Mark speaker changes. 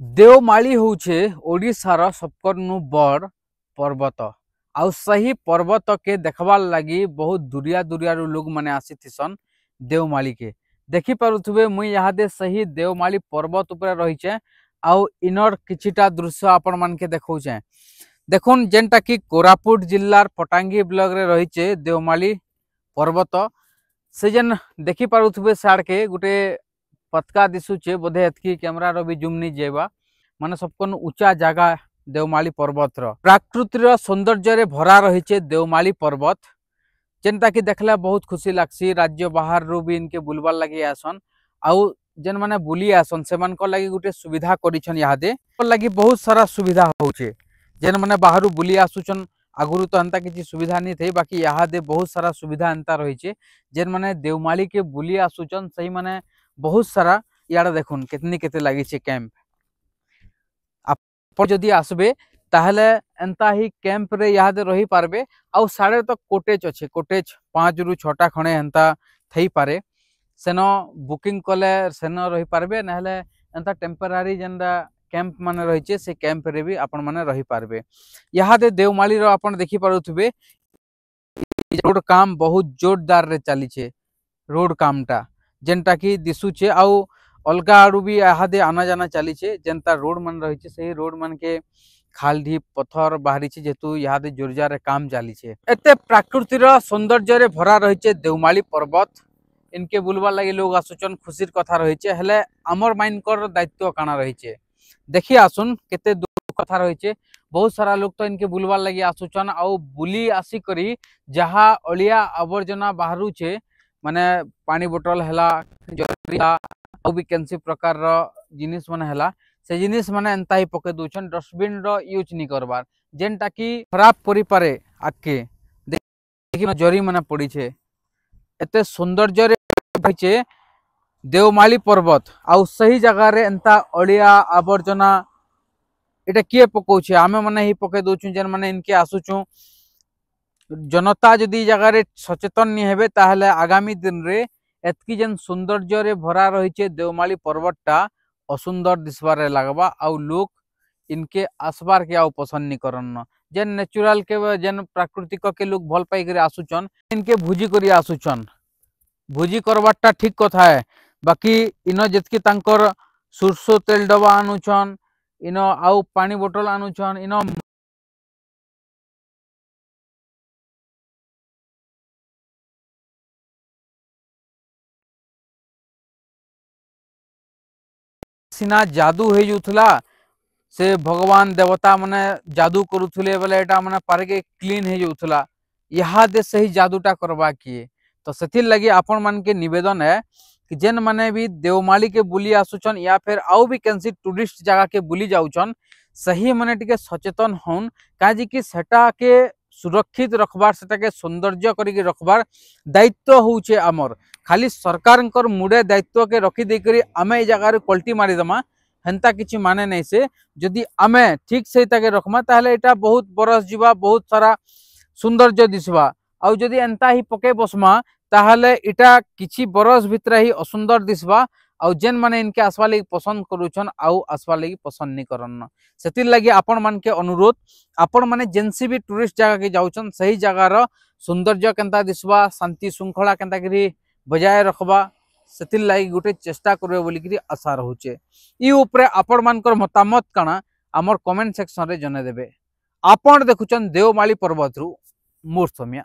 Speaker 1: देवमाली होचे ओडिशार सबकरनु बड़ पर्वत। आउ सही पर्वत के देखबार लगी बहुत दुरिया दुरिया लोग मैंने आसीथिसन देवमाली के देखि पारुथुबे। मुई यहाँ सही देवमाली पर्वत उपरे रहीचे। आउ इनर किछिटा दृश्य आपण मान के देखौचे। देखुन जेनटा कि कोरापुट जिल्लार पटांगी ब्लॉक रे रहीचे देवमाली पर्वत। से जेन देखि पारुथुबे साड़ के गुटे पतका दिशुचे बोधे एतकी कैमरा रो भी जूम नहीं जेबा माने सबकन ऊंचा जगह देवमाली पर्वत रो प्राकृतिर सौंदर्य रे भरा रहीचे देवमाली पर्वत। जेनटा कि देखला बहुत खुशी लागसी। राज्य बाहर रो भी इनके बुलबार लगी आसन। आउ जेन माने बुली आसन से मान को लगी गुटे सुविधा करिछन। यादे लगी बहुत सारा सुविधा होचे। जेन माने बाहरु बुली आसुचन आगुरु तो अंता किसी सुविधा नहीं थे, बाकी यहाँ दे बहुत सारा सुविधा अंता रही। जेन माने देवमाली के बुली आसुचन सही माने बहुत सारा यार देखुन कितनी केते लगी कैंप। आप जदि आसबे ताहले एंता ही कैंप रे यहाँ दे रही पारबे। आउ साढ़े तो कोटेज अच्छे, कोटेज 5 रु 6टा खणे एंता थई पारे। सेन बुकिंग कले सेन रही पारबे, नहले एंता टेम्परारी जेनदा कैंप माने रही से कैंप रे भी आपण माने रही पारबे। यहाँ दे देवमाली रो आपण देखि पारुथुबे रोड काम बहुत जोरदार रे चली छे। रोड कामटा जेनटा कि दिसुचे आउ अलगा आड़ू भी यहाँ दे आना जाना चली छे। जेनता रोड मन रही छे सही रोड मन के खाल ढी पत्थर बाहरी छे, जेतु यहाँ दे जोरजार काम चली छे। एते प्राकृतिर सौंदर्य रे भरा रही छे देवमाली पर्वत। इनके बुलबार लगी लोग आसुचन, खुशीर कथा रही छे। हेले आमर माइनकर दायित्व काना रही छे देखी आसुन केते दुख कथा रही छे। बहुत सारा लोग तो इनके बुलबार लगी आसुचन आउ बुली आसी करी जहाँ अलिया आवर्जना बाहरु छे माने पानी बोतल हैला जरिया आउ भी केनसी प्रकार रो जिनिस माने हैला से जिनिस माने एंता ही पके दोछन। डस्टबिन रो यूज नहीं करबार जेनटा कि खराब परि पारे आके देखि जरी माने पड़ी छे। एते सौंदर्य रे भइचे देवमाली पर्वत। आउ सही जगह रे एंता अलिया आवर्जना एटा किए पकोछे आमे माने ही पके दोछु। जेन माने इनके आसुछु जनता जदि जगह रे सचेतन नहीं हेबे ताहले आगामी दिन रे एतकी जेन सौंदर्य रे भरा रही देवमाली पर्वतटा असुंदर दिसबार लगवा। आउ लोग इनके आसबार के आउ पसंद नहीं करन। जेन नेचुरल के जेन प्राकृतिक के लोग भल पाई करे आसुचन इनके भुजी करी आसुचन। भुजी करवाटा ठीक कथा है, बाकी इन जितकी तांकर सुरसो तेल डबा आनुचन, इन आउ पानी बोतल आनुचन, इन सिना जादू हो जुथला से भगवान देवता माने जादू करुथुले बोले एटा माने पारे के क्लीन हो जुथला। यहाँ दे सही जादूटा करवा किए तो सेथिर लगी आपण मान के निवेदन है कि जेन माने भी देवमाली के बुली आसुचन या फिर आउ भी कैंसी टूरिस्ट जगह के बुली जाउचन सही माने टिके सचेतन होन। काजी कि सेटा के सुरक्षित रखबार सेटा के सौंदर्य करी रखबार दायित्व होचे आमर। खाली सरकार मुड़े दायित्व के रखी दे करी आमे ए जगह पलटी मारी दमा हेन्ता किछि माने नहीं से। जदि आमे ठीक से ताके रखमा ताहले एटा बहुत बरस जीवा, बहुत सारा सौंदर्य दिसबा। आउ जदि एंता ही पके बसमा ताहले इटा किछि बरस भितर ही असुंदर दिसबा। आउ जेन माने इनके आसवा लगी पसंद करूछन आउ आसवा लगी पसंद नहीं करन। सेतिर लगी आपण मान के अनुरोध, आपण माने जेनसी भी टूरिस्ट जगह के जाउछन सही जगह रो सौंदर्य केनता दिसबा, शांति श्रृंखला केनता करी बजाय रखबा सेतिर लगी गोटे चेष्टा करबे बोली करी आशा रहउचे। ई ऊपरे आपण मानकर मतामत काना हमर कमेंट सेक्शन रे जने देबे। आपण देखुचन देवमाली पर्वत रु मोर समिया।